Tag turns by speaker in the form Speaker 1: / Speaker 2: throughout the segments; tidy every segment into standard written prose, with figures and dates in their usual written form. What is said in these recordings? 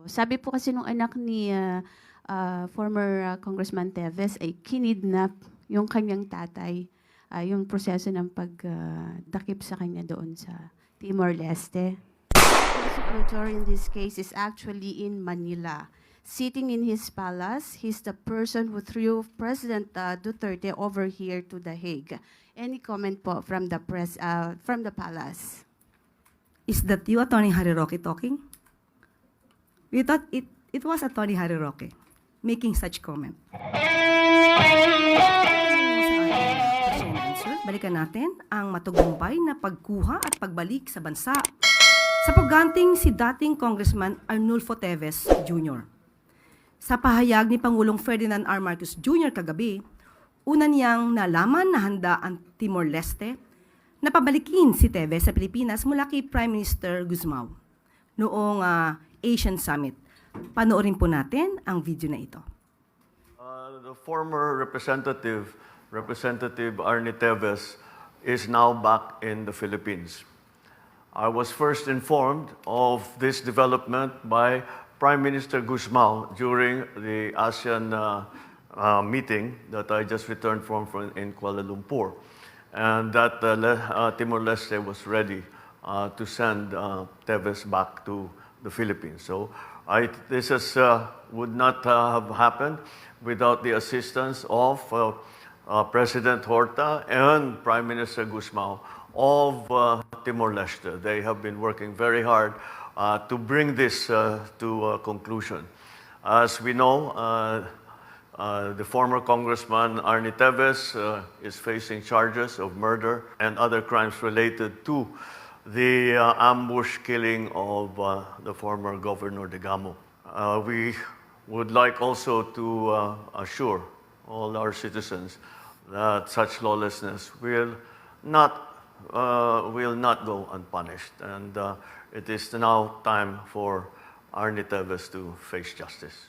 Speaker 1: Sabi po kasi nung anak ni former Congressman Teves ay kinidnap yung kanyang tatay, yung proseso ng pagdakip sa kanya doon sa Timor-Leste. Prosecutor in this case is actually in Manila. Sitting in his palace, he's the person who threw President Duterte over here to The Hague. Any comment po from the press, from the palace?
Speaker 2: Is that you, Attorney Harry Roque, talking? We thought it was Attorney Harry Roque making such comment. Question and answer. Balikan natin ang matagumpay na pagkuha at pagbalik sa bansa sa pagganting si dating Congressman Arnulfo Teves Jr. Sa pahayag ni Pangulong Ferdinand R. Marcos Jr. kagabi, una niyang nalaman na handa ang Timor-Leste na pabalikin si Teves sa Pilipinas mula kay Prime Minister Guzmao noong Asian Summit. Panoorin po natin ang video na ito.
Speaker 3: The former Representative Arnie Teves, is now back in the Philippines. I was first informed of this development by Prime Minister Guzmao during the ASEAN meeting that I just returned from in Kuala Lumpur, and that Timor-Leste was ready to send Teves back to the Philippines. So this would not have happened without the assistance of President Horta and Prime Minister Guzmao of Timor-Leste. They have been working very hard to bring this to a conclusion. As we know, the former Congressman Arnie Teves is facing charges of murder and other crimes related to the ambush killing of the former Governor Digamo. We would like also to assure all our citizens that such lawlessness will not go unpunished, and it is now time for Arnie Teves to face justice.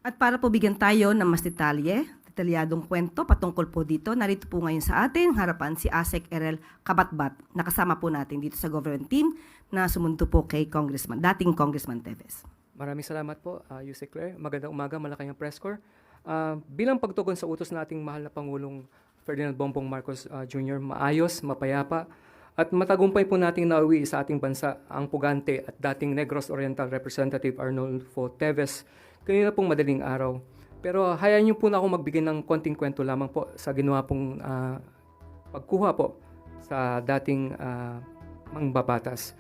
Speaker 2: At para po bigyan tayo ng mas detalyadong kwento patungkol po dito, narito po ngayon sa atin harapan si ASEC Erel Kabatbat. Nakasama po natin dito sa government team na sumunod po kay dating Congressman Teves.
Speaker 4: Maraming salamat po, Yusek Claire. Magandang umaga, Malacanang Press Corps. Bilang pagtugon sa utos nating mahal na Pangulong Ferdinand Bongbong Marcos Jr., maayos, mapayapa, at matagumpay po nating nauwi sa ating bansa ang pugante at dating Negros Oriental Representative Arnulfo Teves kanina pong madaling araw. Pero hayaan niyo po na ako magbigay ng konting kwento lamang po sa ginawa pong pagkuha po sa dating mangbabatas.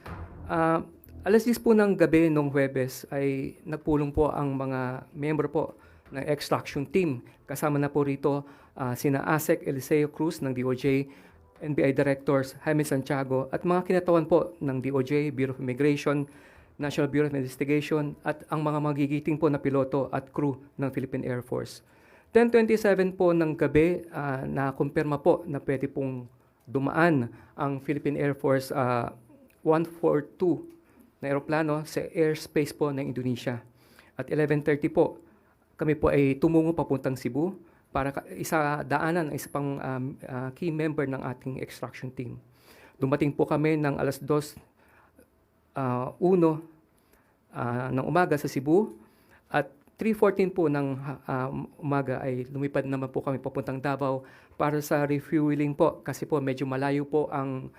Speaker 4: Alas 10 po ng gabi nung Huwebes ay nagpulong po ang mga miyembro po ng extraction team. Kasama na po rito sina ASEC Eliseo Cruz ng DOJ, NBI Directors Jaime Santiago at mga kinatawan po ng DOJ, Bureau of Immigration, National Bureau of Investigation at ang mga magigiting po na piloto at crew ng Philippine Air Force. 10:27 po ng gabi na-kumpirma po na pwede pong dumaan ang Philippine Air Force 142 na aeroplano sa airspace po ng Indonesia. At 11:30 po, kami po ay tumungo papuntang Cebu para daanan ang isa pang key member ng ating extraction team. Dumating po kami ng alas 2:01 ng umaga sa Cebu at 3:14 po ng umaga ay lumipad naman po kami papuntang Davao para sa refueling po kasi po medyo malayo po ang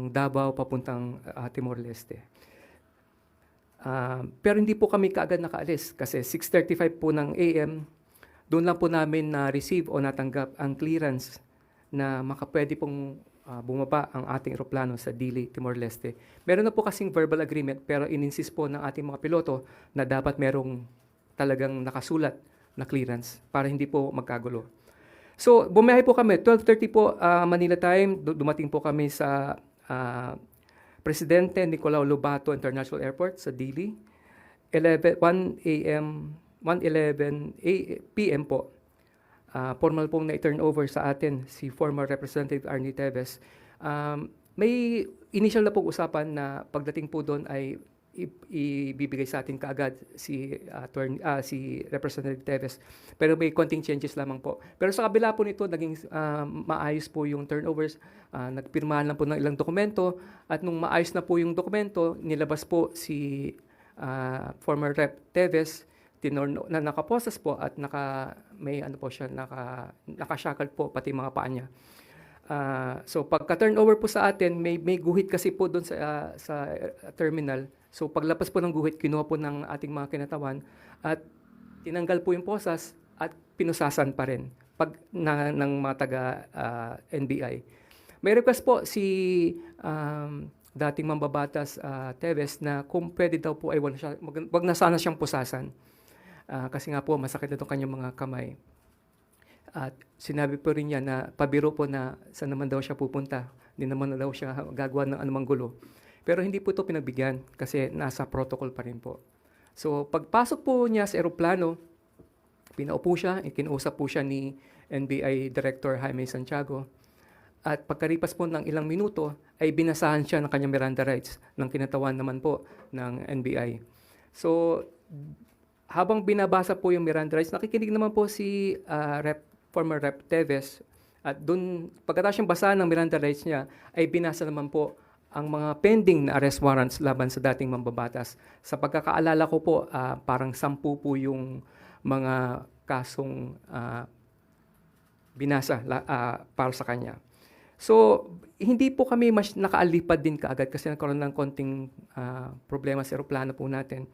Speaker 4: Davao papuntang Timor-Leste. Pero hindi po kami kaagad nakaalis kasi 6:35 po ng AM, doon lang po namin na-receive o natanggap ang clearance na makapwede pong bumaba ang ating eroplano sa Dili, Timor-Leste. Meron na po kasing verbal agreement pero ininsist po ng ating mga piloto na dapat merong talagang nakasulat na clearance para hindi po magkagulo. So, bumiyahe po kami. 12:30 po Manila time, dumating po kami sa Presidente Nicolau Lobato International Airport sa Dili. 1:11 PM po. Formal pong na-turn over sa atin si former Representative Arnie Teves. May initial na pong usapan na pagdating po doon ay ibibigay sa atin kaagad si Representative Teves. Pero may konting changes lamang po. Pero sa kabila po nito, naging maayos po yung turnovers. Nagpirmahan lang po ng ilang dokumento. At nung maayos na po yung dokumento, nilabas po si former Rep. Teves, na nakaposas po at may ano po siya, nakashackled po pati mga paa niya. So pagka-turnover po sa atin, may guhit kasi po doon sa terminal. So paglapas po ng guhit, kinuha po ng ating mga kinatawan at tinanggal po yung posas at pinusasan pa rin ng mga taga NBI. May request po si dating mambabatas Teves na kung pwede daw po ay wag na sana siyang pusasan. Kasi nga po masakit na itong kanyang mga kamay. At sinabi po rin niya na pabiro po na saan naman daw siya pupunta. Hindi naman na daw siya gagawa ng anumang gulo. Pero hindi po ito pinagbigyan kasi nasa protocol pa rin po. So pagpasok po niya sa eroplano, pinaupo siya, ikinuusap po siya ni NBI Director Jaime Santiago. At pagkaripas po ng ilang minuto, ay binasahan siya ng kanyang Miranda rights ng kinatawan naman po ng NBI. So habang binabasa po yung Miranda rights, nakikinig naman po si former Rep. Teves. At doon, pagkatapos siyang basahan ng Miranda rights niya, ay binasa naman po ang mga pending na arrest warrants laban sa dating mambabatas. Sa pagkakaalala ko po, parang 10 po yung mga kasong binasa para sa kanya. So, hindi po kami mas nakaalipad din kaagad kasi nagkaroon ng konting problema sa eroplano po natin.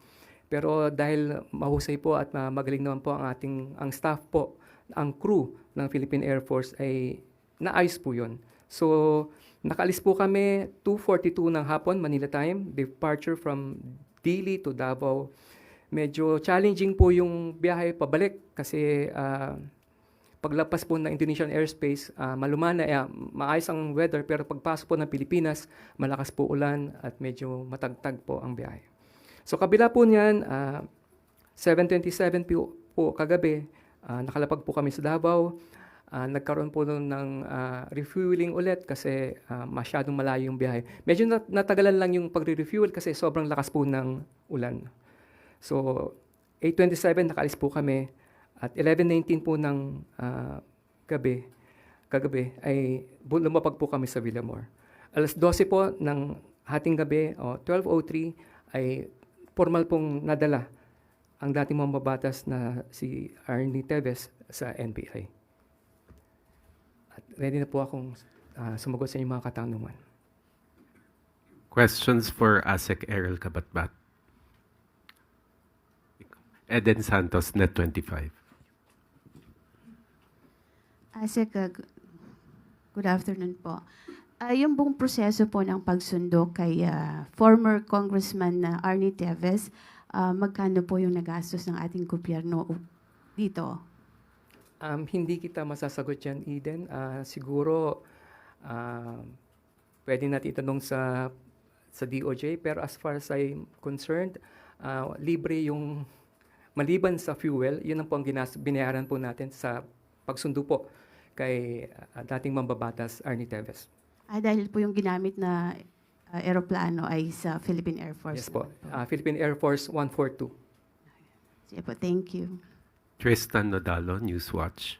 Speaker 4: Pero dahil mahusay po at magaling naman po ang staff po, ang crew ng Philippine Air Force ay naayos po yun. So, nakaalis po kami 2:42 ng hapon, Manila time, departure from Dili to Davao. Medyo challenging po yung biyahe pabalik kasi paglapas po ng Indonesian airspace, malumana, maayos ang weather, pero pagpasok po ng Pilipinas, malakas po ulan at medyo matagtag po ang biyahe. So kabila po niyan, 7:27 po kagabi, nakalapag po kami sa Davao. Nagkaroon po ng refueling ulit kasi masyadong malayo yung biyahe. Medyo natagalan lang yung pagre-refuel kasi sobrang lakas po ng ulan. So 8:27 nakaalis po kami at 11:19 po ng kagabi ay lumapag po kami sa Villamor. Alas 12 po ng hating gabi o 12:03 ay formal pong nadala ang dating mambabatas na si Arnie Teves sa NBI. At ready na po akong sumagot sa inyong mga katanungan.
Speaker 5: Questions for ASEC Errol Kabatbat. Eden Santos, Net 25.
Speaker 1: Asek, good afternoon po. Yung buong proseso po ng pagsundo kay former Congressman Arnie Teves, magkano po yung nagastos ng ating gobyerno dito?
Speaker 4: Hindi kita masasagot yan, Eden. Siguro, pwede natin itanong sa DOJ, pero as far as I'm concerned, libre yung, maliban sa fuel, yun ang po ang binayaran po natin sa pagsundo po kay dating mambabatas Arnie Teves.
Speaker 1: Dahil po yung ginamit na aeroplano ay sa Philippine Air Force.
Speaker 4: Yes po, Philippine Air Force 142.
Speaker 1: Sige po, thank you.
Speaker 5: Tristan Nodalo, Newswatch.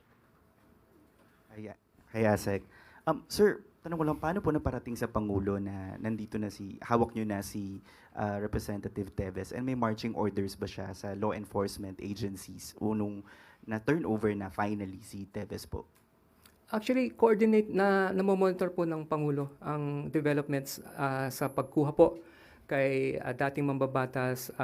Speaker 6: Kaya, Sec. Sir, tanong ko lang, paano po naparating sa Pangulo na nandito na hawak nyo na si Representative Teves, and may marching orders ba siya sa law enforcement agencies unong na turnover na finally si Teves po?
Speaker 4: Actually, coordinate na namomonitor po ng Pangulo ang developments sa pagkuha po kay dating mambabatas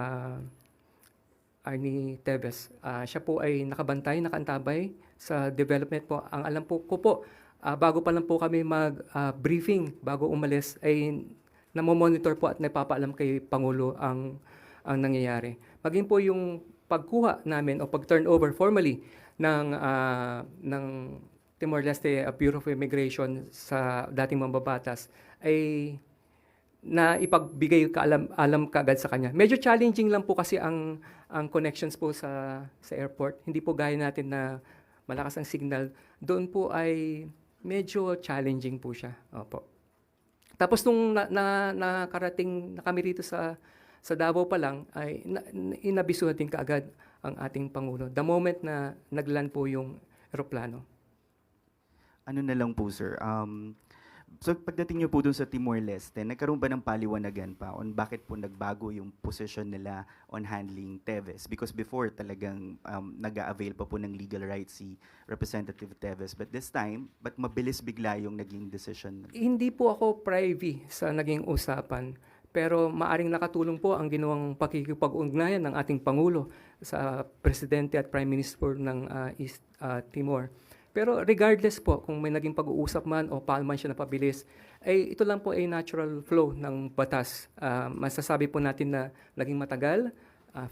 Speaker 4: Arnie Teves. Siya po ay nakabantay, nakaantabay sa development po. Ang alam po ko po, bago pa lang po kami mag-briefing, bago umalis, ay namomonitor po at napapaalam kay Pangulo ang nangyayari. Maging po yung pagkuha namin o pag-turnover formally ng Timor-Leste Bureau of Immigration sa dating mambabatas ay na ipagbigay alam kaagad sa kanya. Medyo challenging lang po kasi ang connections po sa airport. Hindi po gaya natin na malakas ang signal. Doon po ay medyo challenging po siya. Opo. Tapos nung nakarating na kami rito sa Davao pa lang, ay inabisuhan din kaagad ang ating Pangulo. The moment na nagland po yung eroplano.
Speaker 6: Ano na lang po, sir, So pagdating niyo po dun sa Timor-Leste, nagkaroon ba ng paliwanagan pa on bakit po nagbago yung position nila on handling Teves? Because before talagang nag-a-avail pa po ng legal rights si Representative Teves. But this time, ba't mabilis bigla yung naging decision?
Speaker 4: Hindi po ako privy sa naging usapan, pero maaring nakatulong po ang ginawang pakikipag-ugnayan ng ating Pangulo sa Presidente at Prime Minister ng East Timor. Pero regardless po kung may naging pag-uusap man o paano man siya napabilis, ay ito lang po ay natural flow ng batas. Masasabi po natin na naging matagal,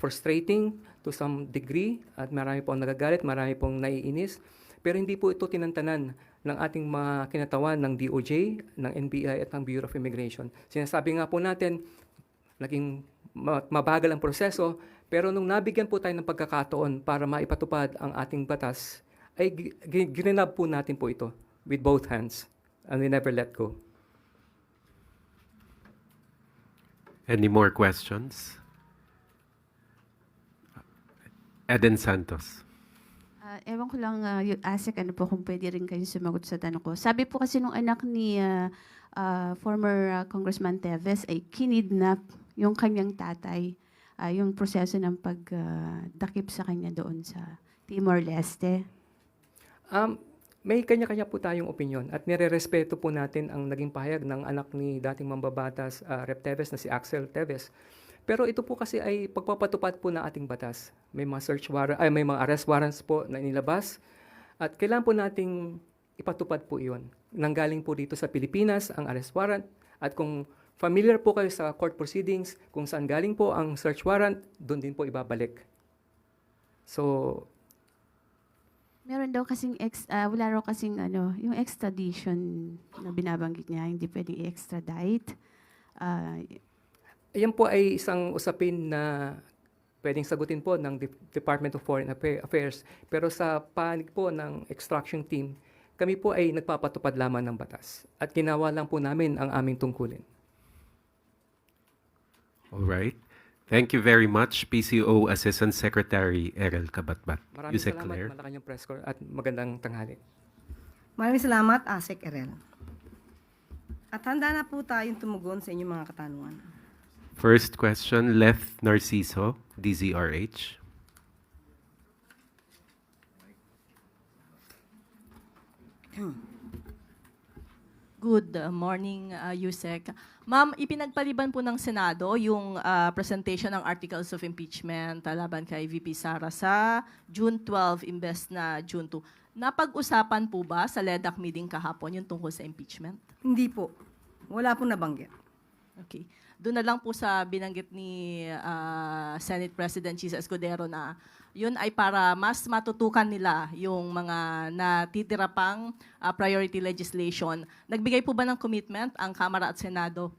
Speaker 4: frustrating to some degree, at marami pong nagagalit, marami pong naiinis. Pero hindi po ito tinantanan ng ating mga kinatawan ng DOJ, ng NBI at ng Bureau of Immigration. Sinasabi nga po natin, naging mabagal ang proseso, pero nung nabigyan po tayo ng pagkakataon para maipatupad ang ating batas, ay ginanab po natin po ito with both hands, and we never let go.
Speaker 5: Any more questions? Eden Santos.
Speaker 1: Ewan ko lang, Asik, ano po kung pwede rin kayo sumagot sa tanong ko. Sabi po kasi nung anak ni former Congressman Teves ay kinidnap yung kanyang tatay, yung proseso ng pagdakip sa kanya doon sa Timor-Leste.
Speaker 4: May kanya-kanya po tayong opinion at nire-respeto po natin ang naging pahayag ng anak ni dating mambabatas Rep. Teves na si Axel Teves. Pero ito po kasi ay pagpapatupad po ng ating batas. May mga may mga arrest warrants po na inilabas at kailangan po nating ipatupad po iyon. Nanggaling po dito sa Pilipinas ang arrest warrant at kung familiar po kayo sa court proceedings, kung saan galing po ang search warrant, doon din po ibabalik. So,
Speaker 1: Meron daw kasing, wala raw kasing yung extradition na binabanggit niya, hindi pwedeng i-extradite.
Speaker 4: Ayan po ay isang usapin na pwedeng sagutin po ng Department of Foreign Affairs. Pero sa panig po ng extraction team, kami po ay nagpapatupad lamang ng batas. At ginawa lang po namin ang aming tungkulin.
Speaker 5: All right. Thank you very much, PCO Assistant Secretary Errol Kabatbat.
Speaker 4: Maraming
Speaker 5: Yusek
Speaker 4: salamat,
Speaker 5: Claire.
Speaker 4: Malacanang Press Corps, at magandang tanghali.
Speaker 2: Maraming salamat, Asek Erel. At handa na po tayong tumugon sa inyong mga katanungan.
Speaker 5: First question, Leth Narciso, DZRH.
Speaker 7: Good morning, Yusek. Ma'am, ipinagpaliban po ng Senado yung presentation ng Articles of Impeachment laban kay VP Sara sa June 12 imbes na June 2. Napag-usapan po ba sa LEDAC meeting kahapon yung tungkol sa impeachment?
Speaker 2: Hindi po. Wala pong nabanggit.
Speaker 7: Okay. Doon na lang po sa binanggit ni Senate President Chis Escudero na yun ay para mas matutukan nila yung mga natitira pang priority legislation. Nagbigay po ba ng commitment ang Kamara at Senado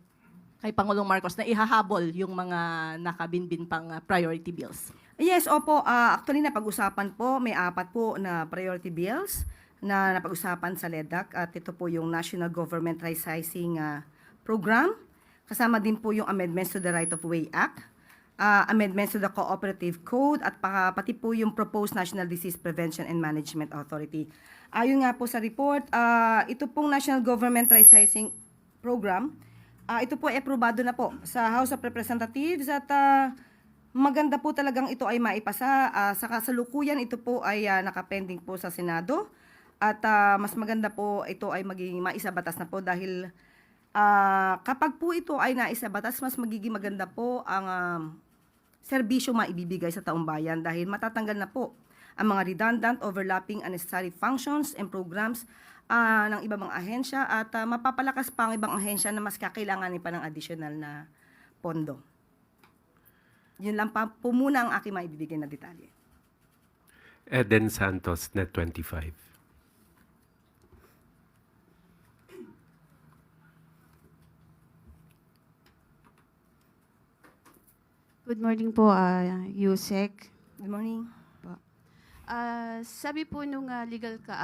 Speaker 7: kay Pangulong Marcos na ihahabol yung mga nakabinbin pang priority bills?
Speaker 2: Yes, opo. Actually, napag-usapan po. May 4 po na priority bills na napag-usapan sa LEDAC. At ito po yung National Government Right-Sizing Program. Kasama din po yung Amendments to the Right-of-Way Act, amendments to the Cooperative Code, at pati po yung Proposed National Disease Prevention and Management Authority. Ayon nga po sa report, ito pong National Government Right-Sizing Program, ito po ay aprobado na po sa House of Representatives at maganda po talagang ito ay maipasa. Sa kasalukuyan, ito po ay nakapending po sa Senado at mas maganda po ito ay magiging maisabatas na po dahil kapag po ito ay naisabatas, mas magiging maganda po ang serbisyo maibibigay sa taong bayan dahil matatanggal na po ang mga redundant, overlapping, unnecessary functions and programs ng ibang mga ahensya at mapapalakas pa ang ibang ahensya na mas kakailanganin pa ng additional na pondo. Yun lang po muna ang aking maibibigay na detalye.
Speaker 5: Eden Santos, Net 25.
Speaker 1: Good morning po, Yusek.
Speaker 2: Good morning.
Speaker 1: Sabi po nung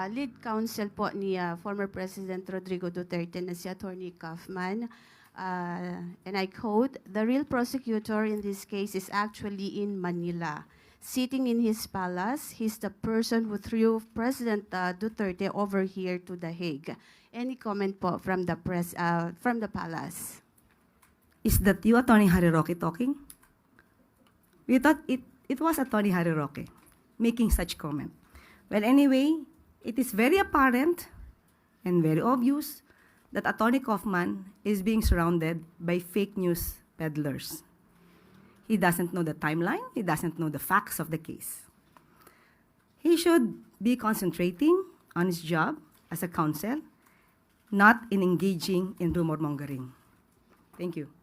Speaker 1: lead counsel po ni former President Rodrigo Duterte na si Attorney Kaufman, and I quote, "The real prosecutor in this case is actually in Manila. Sitting in his palace, he's the person who threw President Duterte over here to The Hague. Any comment po from the press, from the palace?
Speaker 2: Is that you, Attorney Harry Roque, talking? We thought it was Attorney Harry Roque making such comment. Well, anyway, it is very apparent and very obvious that Attorney Kaufman is being surrounded by fake news peddlers. He doesn't know the timeline. He doesn't know the facts of the case. He should be concentrating on his job as a counsel, not in engaging in rumor mongering. Thank you.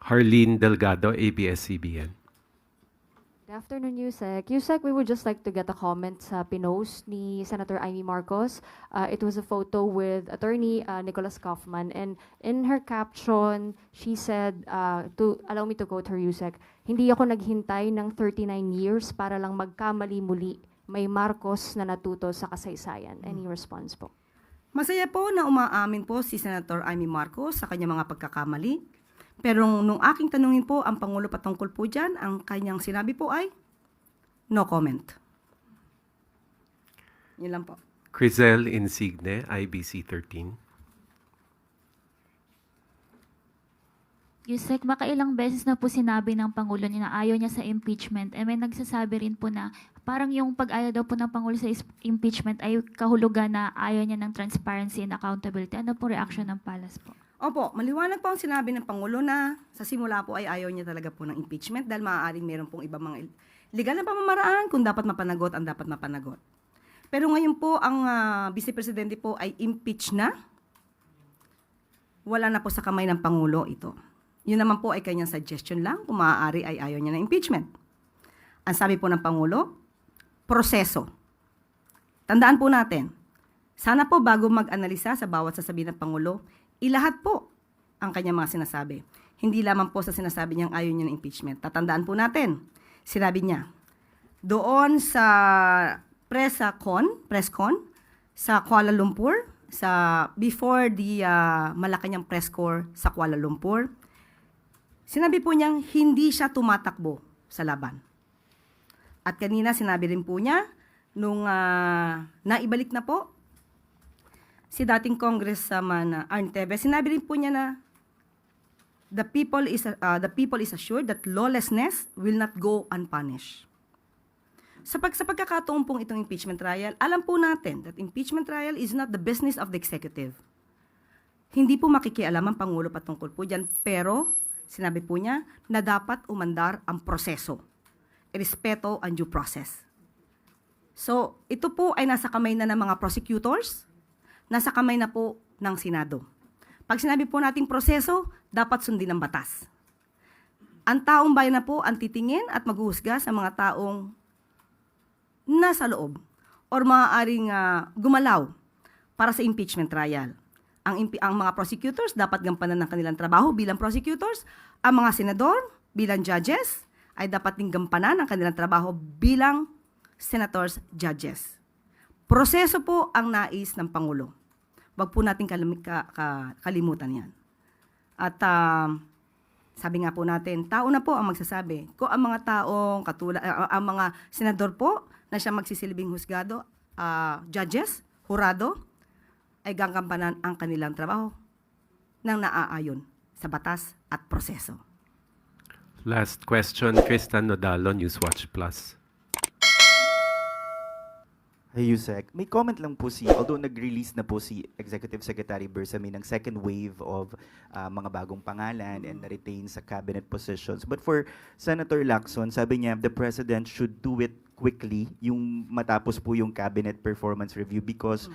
Speaker 5: Harleen Delgado, ABS-CBN.
Speaker 8: Good afternoon, Yusek. Yusek, we would just like to get a comment sa pinost ni Senator Amy Marcos. It was a photo with Attorney Nicholas Kaufman, and in her caption, she said, allow me to quote her, Yusek, "Hindi ako naghintay ng 39 years para lang magkamali muli. May Marcos na natuto sa kasaysayan." Any response po?
Speaker 2: Masaya po na umaamin po si Senator Amy Marcos sa kanyang mga pagkakamali. Pero nung aking tanungin po ang Pangulo patungkol po dyan, ang kanyang sinabi po ay, no comment. Yun lang po.
Speaker 5: Crizel Insigne, IBC 13.
Speaker 9: Yusek, makailang beses na po sinabi ng Pangulo niya na ayaw niya sa impeachment. May nagsasabi rin po na parang yung pag-ayaw daw po ng Pangulo sa impeachment ay kahulugan na ayaw niya ng transparency and accountability. Ano po reaction ng Palace po?
Speaker 2: Opo, maliwanag po ang sinabi ng Pangulo na sa simula po ay ayaw niya talaga po ng impeachment dahil maaaring meron pong ibang mga legal na pamamaraan kung dapat mapanagot ang dapat mapanagot. Pero ngayon po ang Vice Presidente po ay impeach na. Wala na po sa kamay ng Pangulo ito. Yun naman po ay kanyang suggestion lang kung maaari ay ayaw niya ng impeachment. Ang sabi po ng Pangulo, proseso. Tandaan po natin, sana po bago mag-analisa sa bawat sasabihin ng Pangulo, ilahat po ang kanyang mga sinasabi. Hindi lamang po sa sinasabi niyang ayaw niya ng impeachment. Tatandaan po natin, sinabi niya, doon sa press con sa Kuala Lumpur, before the Malacanang press corps sa Kuala Lumpur, sinabi po niyang hindi siya tumatakbo sa laban. At kanina sinabi rin po niya, nung naibalik na po, si dating Congressman Arn Teves, sinabi rin po niya na the people is assured that lawlessness will not go unpunished. Sa pagkakataon pong itong impeachment trial, alam po natin that impeachment trial is not the business of the executive. Hindi po makikialam ang Pangulo patungkol po dyan, pero sinabi po niya na dapat umandar ang proseso, irespeto ang due process. So, ito po ay nasa kamay na ng mga prosecutors, nasa kamay na po ng Senado. Pag sinabi po nating proseso, dapat sundin ang batas. Ang taong bayan na po ang titingin at maghuhusga sa mga taong nasa loob or maaaring gumalaw para sa impeachment trial. Ang mga prosecutors dapat gampanan ng kanilang trabaho bilang prosecutors. Ang mga senador bilang judges ay dapat ding gampanan ng kanilang trabaho bilang senators, judges. Proseso po ang nais ng Pangulo. Wag po natin kalimutan yan. At sabi nga po natin, tao na po ang magsasabi. Kung ang mga taong ang mga senador po na siya magsisilbing husgado, judges, hurado, ay gagampanan ang kanilang trabaho nang naaayon sa batas at proseso.
Speaker 5: Last question, Tristan Nodalo, Newswatch Plus.
Speaker 6: Hey, Yusek, may comment lang po although nag-release na po si Executive Secretary Bersamin ng second wave of mga bagong pangalan and na-retain sa cabinet positions. But for Senator Lacson, sabi niya, the President should do it quickly, yung matapos po yung cabinet performance review because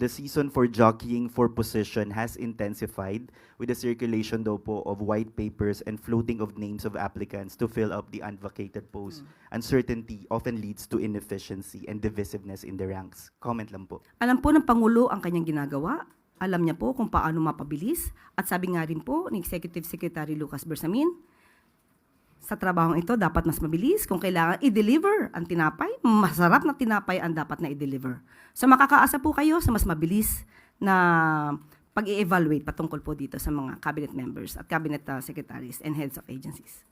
Speaker 6: the season for jockeying for position has intensified with the circulation daw po of white papers and floating of names of applicants to fill up the unvacated posts. Uncertainty often leads to inefficiency and divisiveness in the ranks. Comment lang po.
Speaker 2: Alam po ng Pangulo ang kanyang ginagawa. Alam niya po kung paano mapabilis. At sabi nga rin po ni Executive Secretary Lucas Bersamin, sa trabahong ito, dapat mas mabilis. Kung kailangan i-deliver ang tinapay, masarap na tinapay ang dapat na i-deliver. So makakaasa po kayo sa mas mabilis na pag-i-evaluate patungkol po dito sa mga cabinet members at cabinet secretaries and heads of agencies.